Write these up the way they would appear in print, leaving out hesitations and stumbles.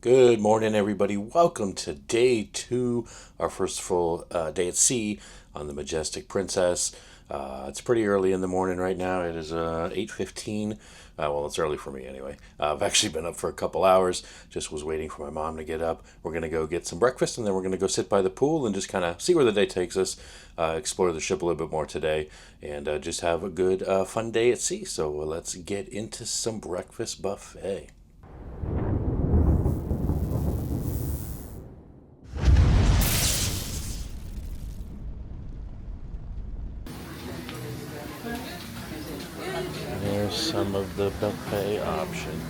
Good morning, everybody. Welcome to day 2, our first full day at sea on the Majestic Princess. It's pretty early in the morning right now. It is 8:15. Well, it's early for me anyway. I've actually been up for a couple hours. Just was waiting for my mom to get up. We're going to go get some breakfast, and then we're going to go sit by the pool and just kind of see where the day takes us, explore the ship a little bit more today, and just have a good, fun day at sea. So let's get into some breakfast buffet. There's some of the buffet options.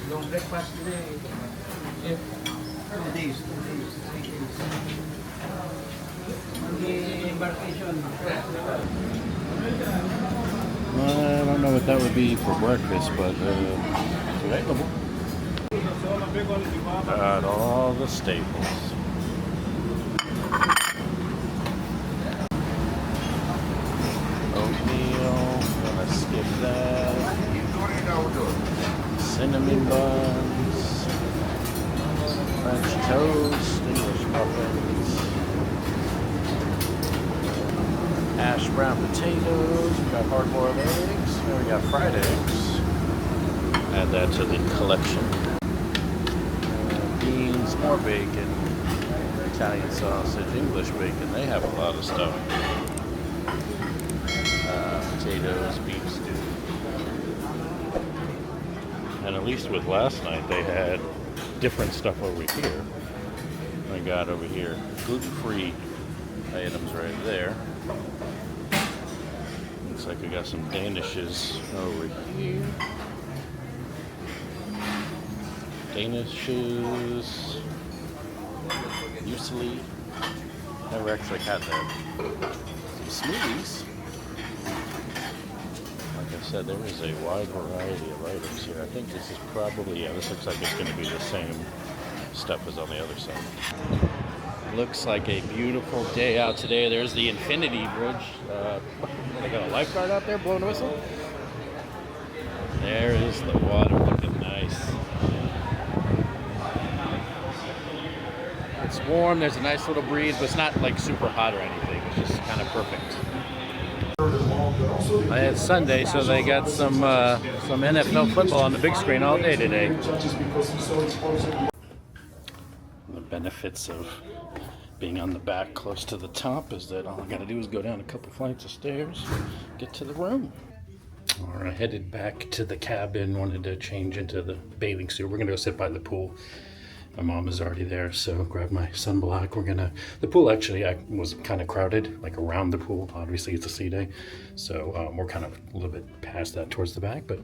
No breakfast today. 2 days. The embarkation. I don't know what that would be for breakfast, but it's available. Got all the staples. Oatmeal, gonna skip that. Cinnamon buns, French toast, English muffins, hash brown potatoes, we got hard-boiled eggs, and we got fried eggs. Add that to the collection. Beans, more bacon, Italian sausage, English bacon, they have a lot of stuff. Potatoes, beef stew. And at least with last night, they had different stuff over here. I got over here gluten-free items right there. Looks like we got some Danishes over here. Danishes. Muesli. Never actually had that. Some smoothies. Like I said, there is a wide variety of items here. I think this is probably, this looks like it's going to be the same stuff as on the other side. Looks like a beautiful day out today. There's the Infinity Bridge. They got a lifeguard out there blowing a whistle. There is the water looking nice. It's warm, there's a nice little breeze, but it's not like super hot or anything. It's just kind of perfect. It's Sunday, so they got some NFL football on the big screen all day today. The benefits of being on the back close to the top is that all I gotta do is go down a couple flights of stairs, get to the room. Alright, headed back to the cabin, wanted to change into the bathing suit. We're gonna go sit by the pool. My mom is already there, so grab my sunblock. The pool actually was kind of crowded, like around the pool. Obviously it's a sea day, so we're kind of a little bit past that towards the back, but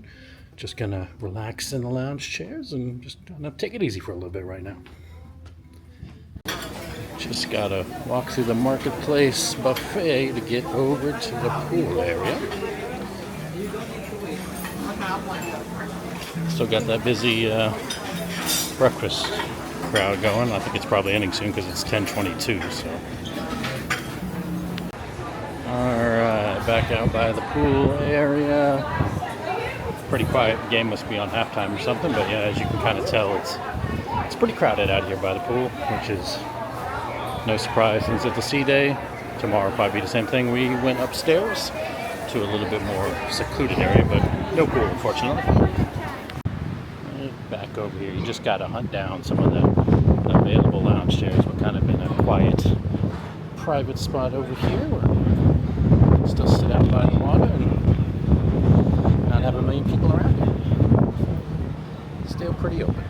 just gonna relax in the lounge chairs and just gonna take it easy for a little bit right now. Just gotta walk through the marketplace buffet to get over to the pool area. Still got that busy breakfast crowd going. I think it's probably ending soon because it's 10:22. So, all right, back out by the pool area. Pretty quiet. The game must be on halftime or something. But yeah, as you can kind of tell, it's pretty crowded out here by the pool, which is no surprise since it's a sea day. Tomorrow will probably be the same thing. We went upstairs to a little bit more secluded area, but no pool, unfortunately. Back over here, you just got to hunt down some of the available lounge chairs. We're kind of in a quiet, private spot over here where we can still sit out by the water and not have a million people around here. Still pretty open.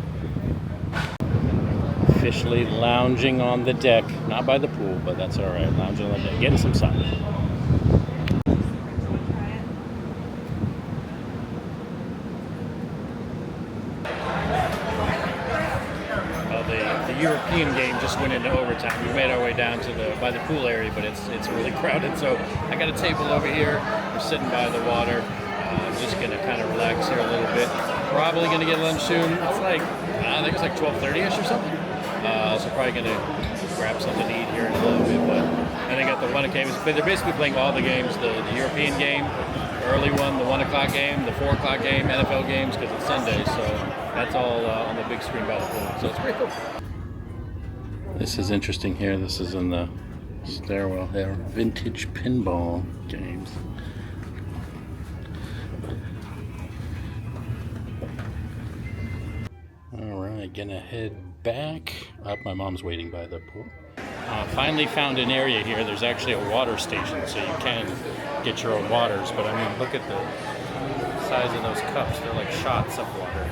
Officially lounging on the deck, not by the pool, but that's all right. Lounging on the deck, getting some sun. European game just went into overtime. We made our way down to by the pool area, but it's really crowded. So I got a table over here. We're sitting by the water. I'm just gonna kind of relax here a little bit. Probably gonna get lunch soon. It's like I think it's like 12:30ish or something. So probably gonna grab something to eat here in a little bit. But and they got the 1 o'clock games. But they're basically playing all the games: the European game, early one, the 1 o'clock game, the 4 o'clock game, NFL games because it's Sunday. So That's all on the big screen by the pool, so it's pretty cool. This is interesting here. This is in the stairwell here. Vintage pinball games. Alright, gonna head back up. My mom's waiting by the pool. Finally found an area here. There's actually a water station, so you can get your own waters. But I mean, look at the size of those cups. They're like shots of water.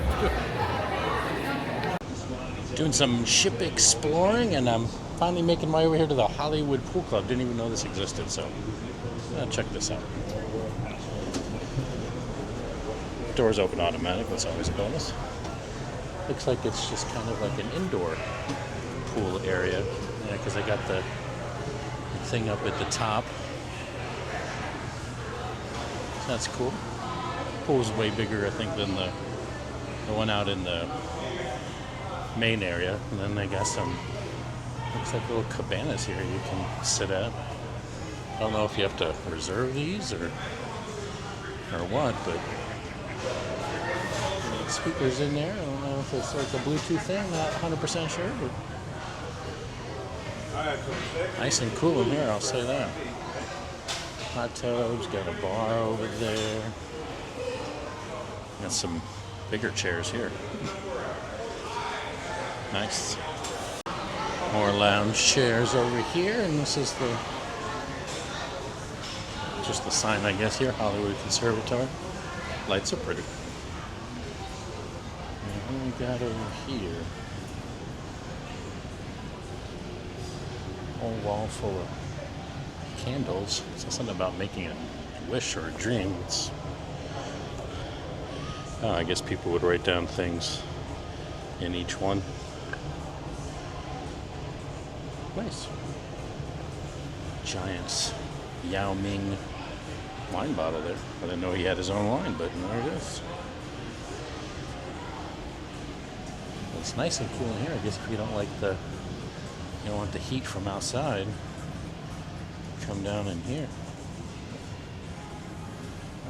Doing some ship exploring, and I'm finally making my way here to the Hollywood Pool Club. Didn't even know this existed, so check this out. Doors open automatic. That's always a bonus. Looks like it's just kind of like an indoor pool area. Yeah, because I got the thing up at the top. So that's cool. Pool's way bigger, I think, than the one out in the main area. And then they got some, looks like little cabanas here you can sit at. I don't know if you have to reserve these or what, but speakers in there. I don't know if it's like a Bluetooth thing, not 100% sure, but nice and cool in here, I'll say that. Hot tubs, got a bar over there. Got some bigger chairs here. Nice. More lounge chairs over here, and this is just the sign, I guess, here, Hollywood Conservatory. Lights are pretty. And what do we got over here? Whole wall full of candles. It's something about making a wish or a dream. I guess people would write down things in each one. Nice. Giant Yao Ming wine bottle there. I didn't know he had his own wine, but there it is. It's nice and cool in here. I guess if you don't want the heat from outside, come down in here.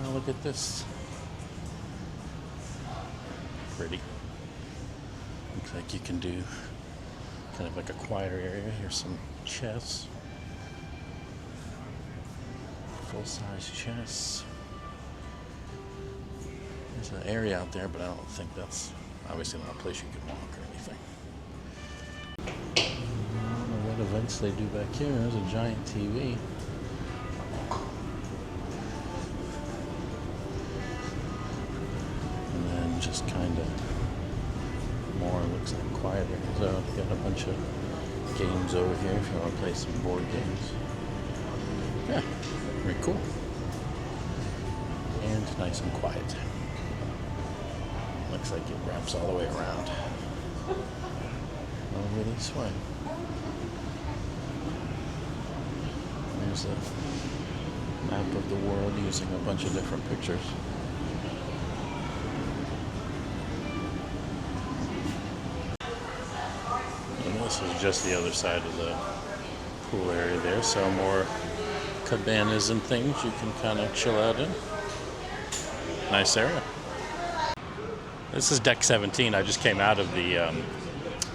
Oh, look at this. Pretty. Looks like you can do kind of like a quieter area. Here's some chests. Full-size chests. There's an area out there, but I don't think that's obviously not a place you can walk or anything. I don't know what events they do back here. There's a giant TV. And then just kind of more looks like quieter. So you got a bunch of games over here if you want to play some board games. Yeah, very cool. And nice and quiet. Looks like it wraps all the way around. Over this way. There's a map of the world using a bunch of different pictures. And this is just the other side of the pool area there, so more cabanas and things you can kind of chill out in. Nice area. This is deck 17. I just came out of the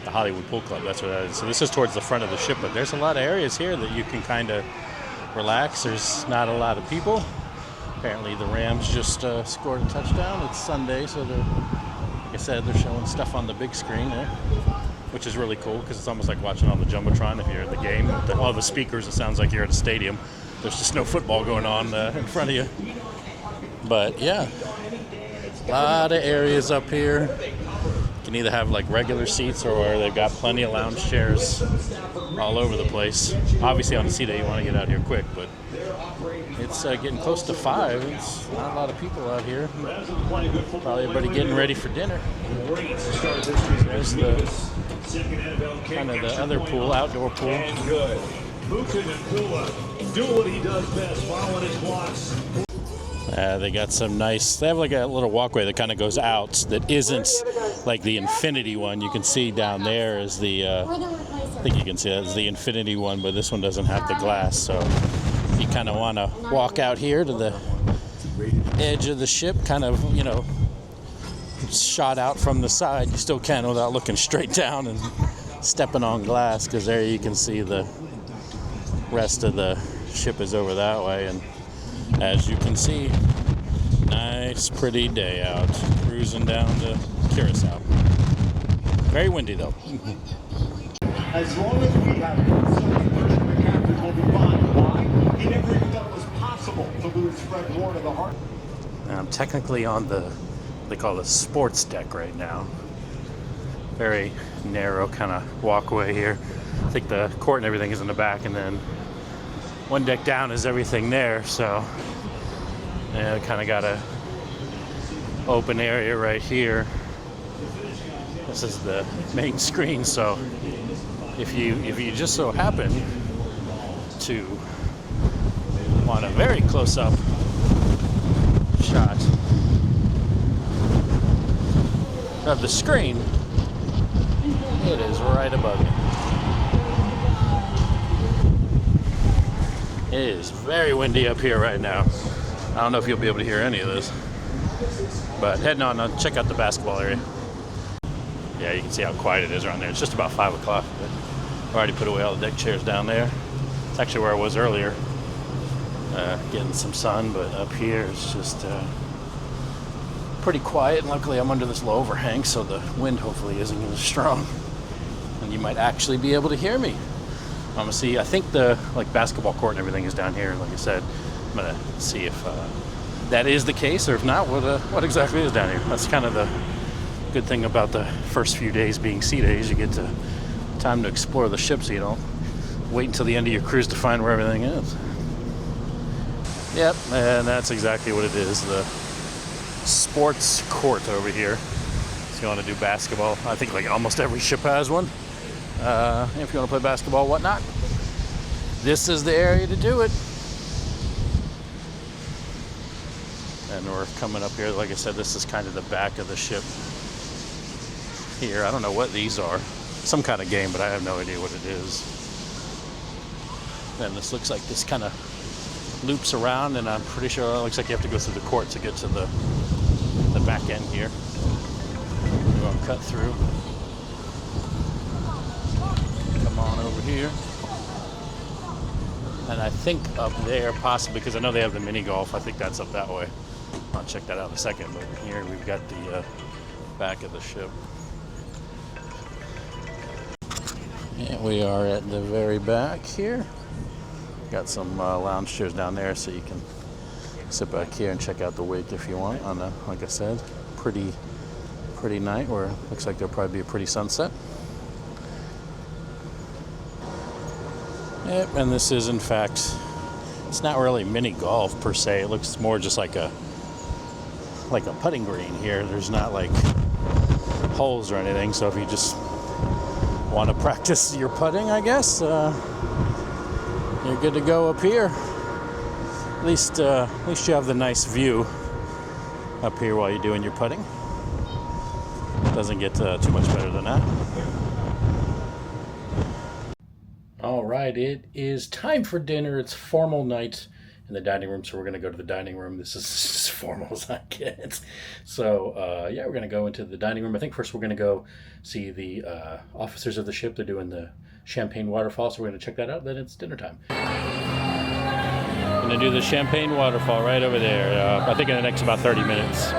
Hollywood Pool Club. That's what that is. So this is towards the front of the ship, but there's a lot of areas here that you can kind of relax. There's not a lot of people. Apparently the Rams just scored a touchdown. It's Sunday, so like I said, they're showing stuff on the big screen there, which is really cool because it's almost like watching on the Jumbotron if you're at the game. With all the speakers, it sounds like you're at a stadium. There's just no football going on in front of you. But yeah, a lot of areas up here. You can either have like regular seats or they've got plenty of lounge chairs all over the place. Obviously on the sea day you want to get out here quick, but it's getting close to 5. It's not a lot of people out here. Probably everybody getting ready for dinner. There's the kind of the other pool, outdoor pool. Do what he does best, following his blocks. They got some nice, they have like a little walkway that kind of goes out that isn't like the infinity one. You can see down there is the, I think you can see that is the infinity one, but this one doesn't have the glass. So you kind of want to walk out here to the edge of the ship, kind of, shot out from the side, you still can without looking straight down and stepping on glass, because there you can see the rest of the ship is over that way. And as you can see, nice pretty day out, cruising down to Curacao. Very windy though. As long as we have something version of the captain will be fine. Why? He never even thought it was possible to lose Fred Ward of the Heart. I'm technically on the, they call it sports deck right now. Very narrow kind of walkway here. I think the court and everything is in the back, and then one deck down is everything there. So yeah, kind of got a open area right here. This is the main screen, so if you just so happen to want a very close-up shot of the screen, it is right above you. It is very windy up here right now. I don't know if you'll be able to hear any of this, but heading on, check out the basketball area. Yeah, you can see how quiet it is around there. It's just about 5 o'clock. I've already put away all the deck chairs down there. It's actually where I was earlier, getting some sun, but up here it's just pretty quiet. And luckily I'm under this low overhang, so the wind hopefully isn't as strong. And you might actually be able to hear me. I'm gonna see, I think the basketball court and everything is down here. Like I said, I'm gonna see if that is the case, or if not, what exactly is down here. That's kind of the good thing about the first few days being sea days. You get time to explore the ship, so you don't wait until the end of your cruise to find where everything is. Yep, and that's exactly what it is, the sports court over here. If you want to do basketball, I think like almost every ship has one. If you want to play basketball, whatnot, this is the area to do it. And we're coming up here. Like I said, this is kind of the back of the ship here. I don't know what these are. Some kind of game, but I have no idea what it is. And this looks like this kind of loops around, and I'm pretty sure it looks like you have to go through the court to get to the back end here. We're going to cut through. Come on over here. And I think up there, possibly, because I know they have the mini golf, I think that's up that way. I'll check that out in a second, but here we've got the back of the ship. And we are at the very back here. Got some lounge chairs down there, so you can sit back here and check out the wake if you want. On a, like I said, pretty night where it looks like there'll probably be a pretty sunset. Yep, and this is in fact, it's not really mini golf per se. It looks more just like a putting green here. There's not like holes or anything, so if you just want to practice your putting, I guess you're good to go up here. At least you have the nice view up here while you're doing your putting. Doesn't get too much better than that. All right, it is time for dinner. It's formal night in the dining room, so we're going to go to the dining room. This is as formal as I get. So, yeah, we're going to go into the dining room. I think first we're going to go see the officers of the ship. They're doing the champagne waterfall, so we're going to check that out. Then it's dinner time. Going to do the champagne waterfall right over there. I think in the next about 30 minutes.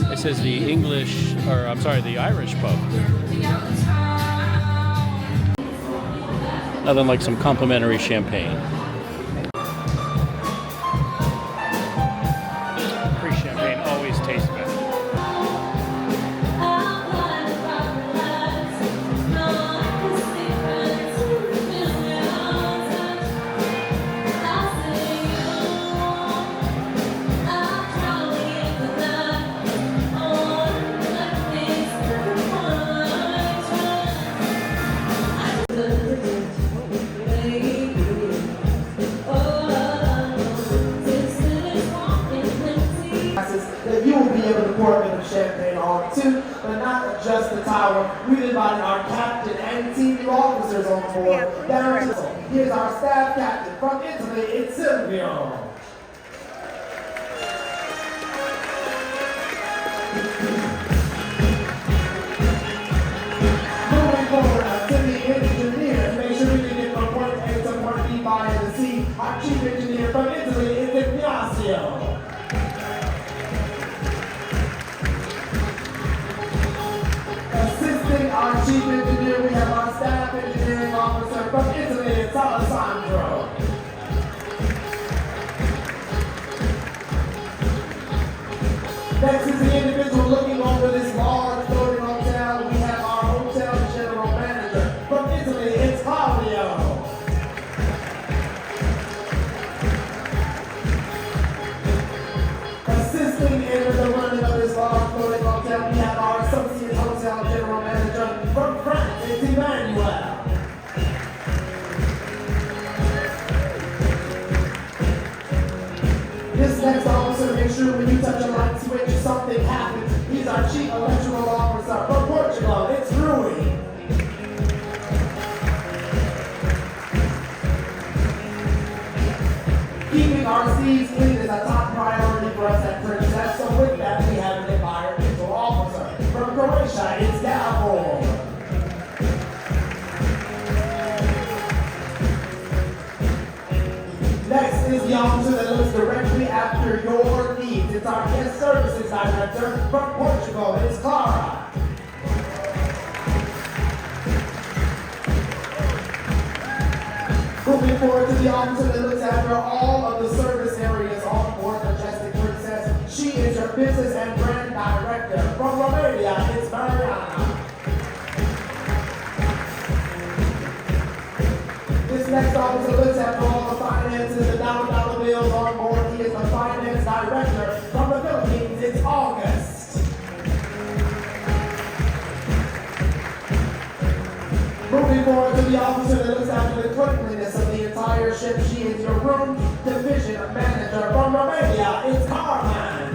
This is the English, or I'm sorry, the Irish pub. Nothing like some complimentary champagne. Free champagne always tastes better. Champagne on too, but not just the tower. We've invited our captain and TV officers service on board down to here's our staff captain from Italy, it's Silvio. Moving forward to the engineer, make sure we can get from point A to point B by the sea. Our chief engineer from Italy is Ignacio. Assisting our chief engineer, we have our staff engineering officer from Italy, it's Alessandro. Next is the individual looking over this large floating hotel. We have our hotel general manager from Italy, it's Claudio. Assisting in the running of this large floating hotel, we have our associate hotel general manager from France, it's Emmanuel. This next officer, make sure when you touch a light switch, something happens. He's our chief electrical officer from Portugal, it's Rui. Keeping our seas clean is a top priority for us at Princess, so with that we have an environmental officer from Croatia, it's Davor. Next is the officer that looks directly after your needs. It's our guest services director from Portugal, it's Clara. Moving forward to the officer that looks after all of the service areas on board Majestic Princess. She is your business and brand director from Romania, it's Mariana. This next officer looks after all the finances and dollar bills on board. He is the finance director from the Philippines, it's August. Moving forward to the officer that looks after the cleanliness of the entire ship. She is your room division manager from Romania, it's Carmen.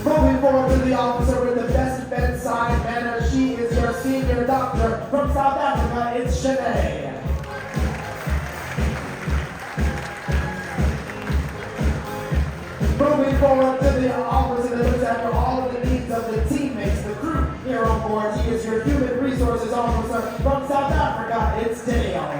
Moving forward to the officer with the best bedside manner. She is your senior doctor from South Africa, it's Shanae. Moving forward to the officer that looks after all of the needs of the teammates, the crew here on board. He is your human resources officer from South Africa, it's Dale.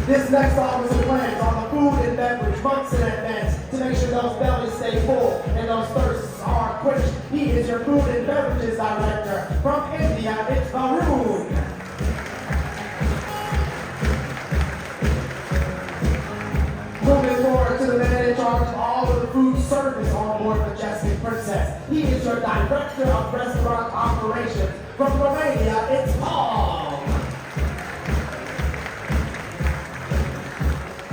This next officer plans on the food and beverage months in advance to make sure those bellies stay full and those thirsts are quenched. He is your food and beverages director from India, it's Varun. Moving forward to the man in charge of all of the food service on board Majestic Princess. He is your director of restaurant operations from Romania, it's Paul.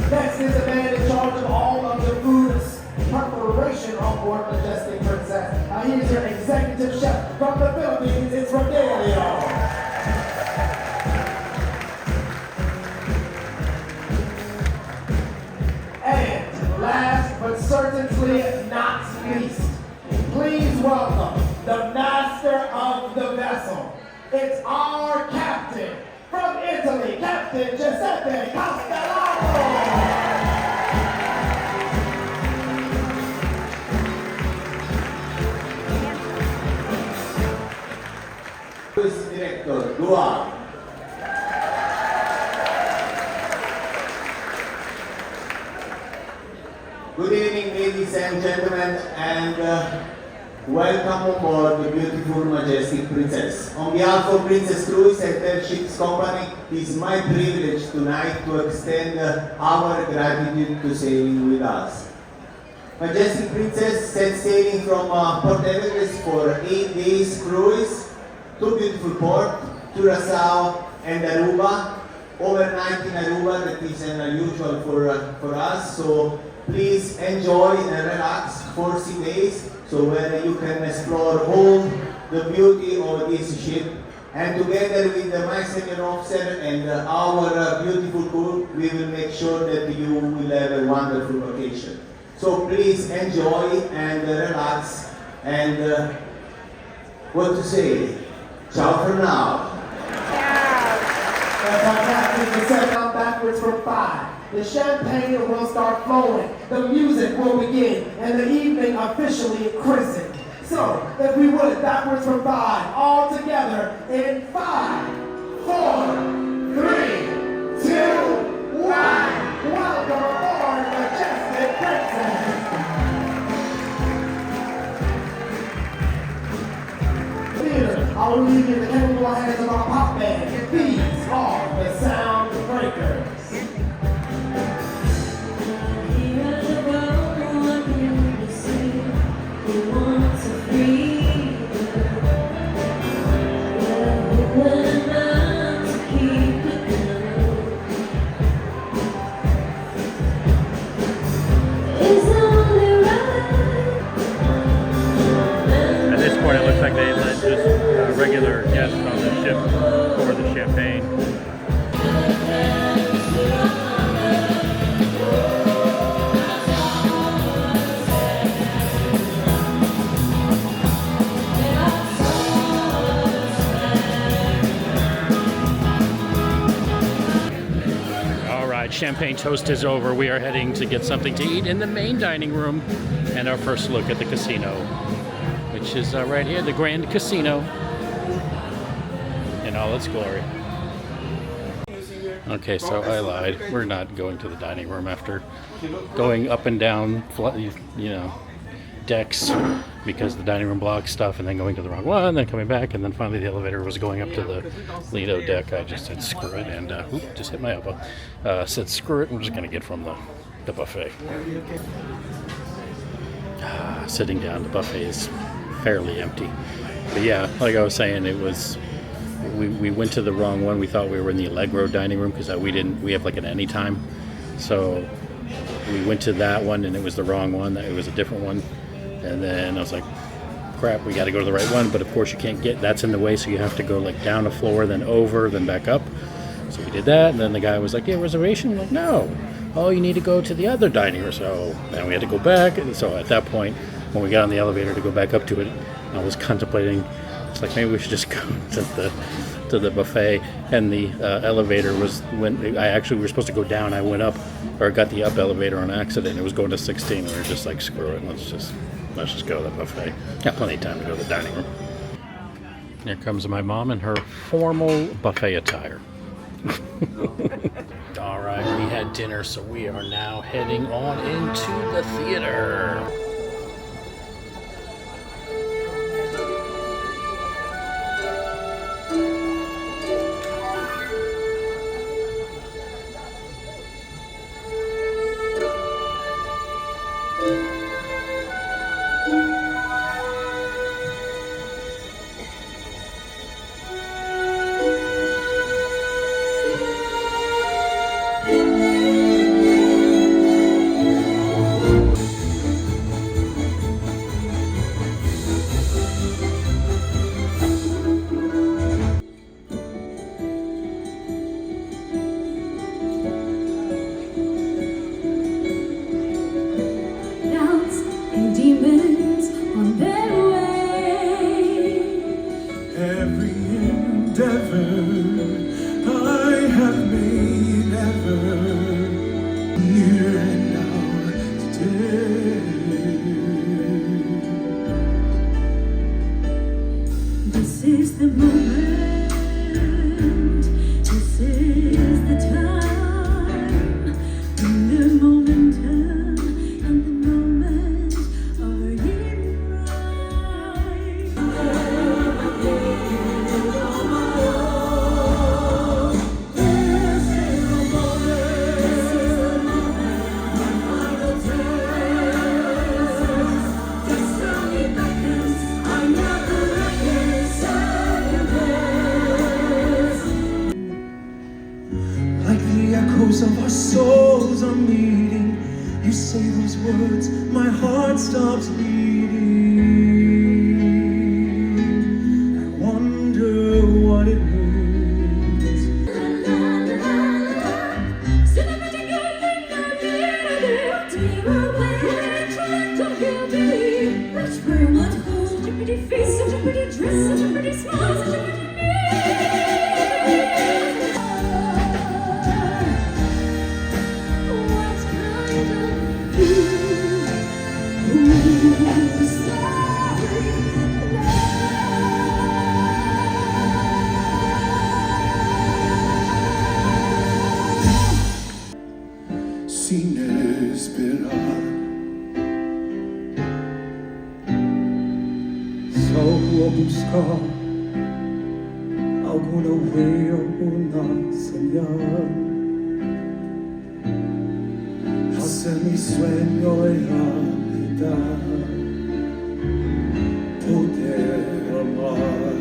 Next is the man in charge of all of the food's preparation on board Majestic Princess. He is your executive chef from the Philippines, it's Rogelio. And last but certainly not least, please welcome the master of the vessel. It's our captain from Italy, Captain Giuseppe Castellano. Director, Duarte. Good evening, ladies and gentlemen, and welcome on board the beautiful Majestic Princess. On behalf of Princess Cruise and their ships company, it is my privilege tonight to extend our gratitude to sailing with us. Majestic Princess set sailing from Port Everest for 8 days cruise, two beautiful ports, Curaçao and Aruba. Overnight in Aruba, that is unusual for us, so please enjoy and relax for 6 days, so where you can explore all the beauty of this ship. And together with my senior officer and our beautiful crew, we will make sure that you will have a wonderful vacation. So please enjoy and relax and what to say? Ciao for now. As our captains will set down backwards from 5. The champagne will start flowing, the music will begin, and the evening officially christened. So, if we would, backwards from 5, all together in 5, 4, 3, 2, 1. Welcome aboard Majestic Princess. Theater, I'll leave you in the capable hands of our pop band. These are the Sound Breakers. At this point, it looks like they let just regular guests on the ship pour the champagne. All right, champagne toast is over. We are heading to get something to eat in the main dining room and our first look at the casino, which is right here, the Grand Casino in all its glory. Okay, so I lied. We're not going to the dining room after going up and down, decks because the dining room blocks stuff, and then going to the wrong one, then coming back, and then finally the elevator was going up to the Lido deck. I just said screw it, and just hit my elbow. Said screw it, we're just going to get from the buffet. Sitting down, the buffet is fairly empty. But yeah, like I was saying, it was we went to the wrong one. We thought we were in the Allegro dining room because we have like an anytime. So we went to that one and it was the wrong one. It was a different one. And then I was like, crap, we got to go to the right one. But of course you can't that's in the way, so you have to go like down a floor, then over, then back up. So we did that, and then the guy was like, yeah, reservation? I'm like, no. Oh, you need to go to the other dining room. So then we had to go back. And so at that point, when we got on the elevator to go back up to it, I was contemplating, it's like maybe we should just go to the buffet. And the elevator we were supposed to go down. I went up, or got the up elevator on accident. It was going to 16. We were just like, screw it, let's just go to the buffet. Got plenty of time to go to the dining room. Here comes my mom in her formal buffet attire. All right, we had dinner, so we are now heading on into the theater. Of our souls are meeting. You say those words, my heart stops beating. I wonder what it means. So buscar alguna way, alguna señal. Hacer mi sueño realidad, poder amar.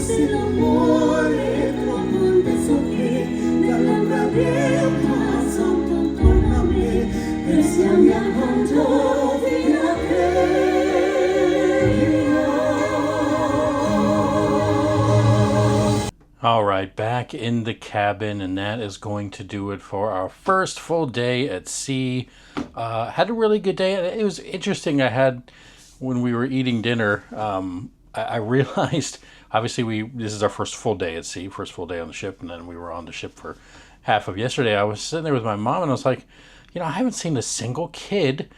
Forse l'amore troppo intenso che dall'ombra bianca sotto torna a me, resti a mia accanto fino a che All right, back in the cabin, and that is going to do it for our first full day at sea. Had a really good day. It was interesting. When we were eating dinner, I realized, obviously, this is our first full day at sea, first full day on the ship, and then we were on the ship for half of yesterday. I was sitting there with my mom, and I was like, I haven't seen a single kid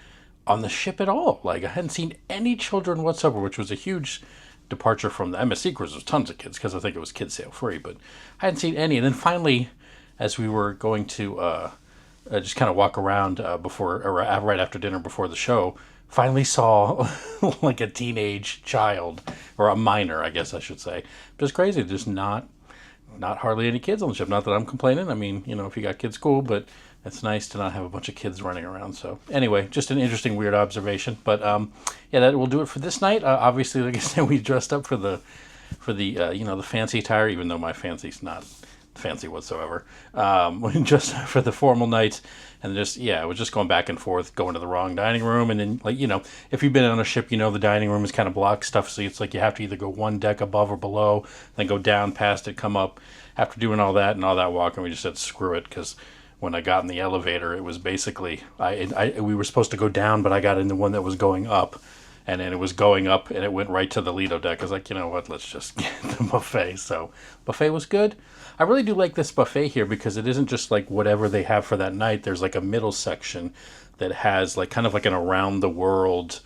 on the ship at all. Like, I hadn't seen any children whatsoever, which was a huge departure from the MSC cruise. There was tons of kids, because I think it was kids sail free, but I hadn't seen any. And then finally, as we were going to just kind of walk around right after dinner before the show, finally saw like a teenage child, or a minor, I guess I should say. Just crazy. There's not hardly any kids on the ship. Not that I'm complaining. I mean, if you got kids, cool, but it's nice to not have a bunch of kids running around. So anyway, just an interesting, weird observation. But yeah, that will do it for this night. Obviously, like I said, we dressed up for the the fancy attire, even though my fancy's not fancy whatsoever. Just for the formal night, and it was just going back and forth, going to the wrong dining room, and then if you've been on a ship, the dining room is kind of blocked stuff, so it's like you have to either go one deck above or below, then go down past it, come up. After doing all that and all that walking, we just said screw it, because when I got in the elevator, it was basically we were supposed to go down, but I got in the one that was going up. And then it was going up, and it went right to the Lido deck. I was like, you know what, let's just get the buffet. So buffet was good. I really do like this buffet here, because it isn't just like whatever they have for that night. There's like a middle section that has like kind of like an around the world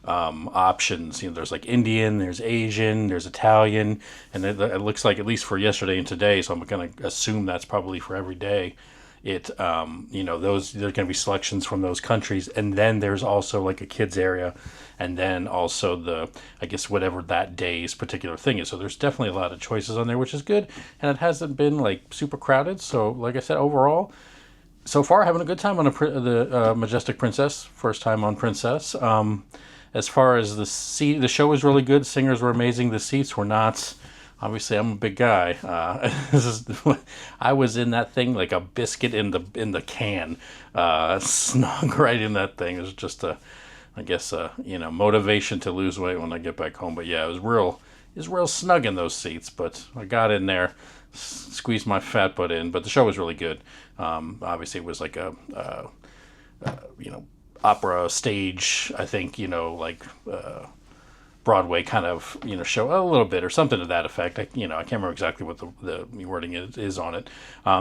options. There's like Indian, there's Asian, there's Italian, and it looks like, at least for yesterday and today, so I'm going to assume that's probably for every day. There's going to be selections from those countries, and then there's also like a kids area, and then also I guess whatever that day's particular thing is. So there's definitely a lot of choices on there, which is good, and it hasn't been like super crowded. So like I said, overall, so far having a good time on the Majestic Princess, first time on Princess. As far as the show was really good. Singers were amazing. The seats were not. Obviously, I'm a big guy. I was in that thing like a biscuit in the can, snug right in that thing. It was just motivation to lose weight when I get back home. But yeah, it was real snug in those seats. But I got in there, squeezed my fat butt in. But the show was really good. Obviously, it was like a opera stage. I think Broadway kind of show a little bit or something to that effect. I can't remember exactly what the wording is on it.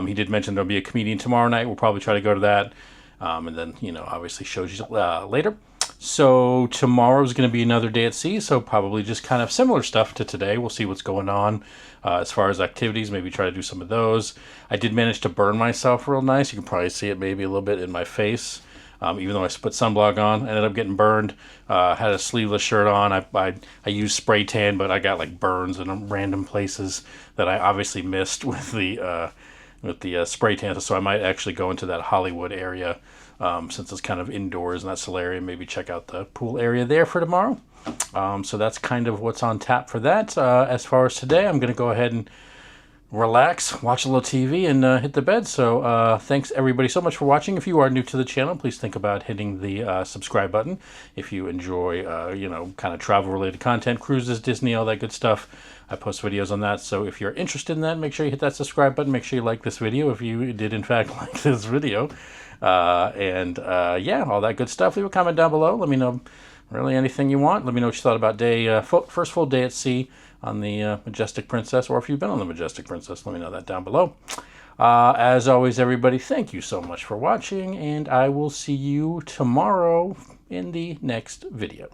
He did mention there'll be a comedian tomorrow night. We'll probably try to go to that, and then obviously shows later. So tomorrow's going to be another day at sea, so probably just kind of similar stuff to today. We'll see what's going on as far as activities. Maybe try to do some of those. I did manage to burn myself real nice. You can probably see it maybe a little bit in my face. Even though I put sunblock on, I ended up getting burned. Had a sleeveless shirt on. I used spray tan, but I got like burns in random places that I obviously missed with the spray tan. So I might actually go into that Hollywood area since it's kind of indoors and that's the area. Maybe check out the pool area there for tomorrow. So that's kind of what's on tap for that. As far as today, I'm going to go ahead and relax, watch a little TV, and hit the bed. So thanks everybody so much for watching. If you are new to the channel, please think about hitting the subscribe button. If you enjoy, kind of travel-related content, cruises, Disney, all that good stuff, I post videos on that. So if you're interested in that, make sure you hit that subscribe button. Make sure you like this video if you did, in fact, like this video. Yeah, all that good stuff. Leave a comment down below. Let me know really anything you want. Let me know what you thought about first full day at sea on the Majestic Princess, or if you've been on the Majestic Princess, let me know that down below. As always, everybody, thank you so much for watching, and I will see you tomorrow in the next video.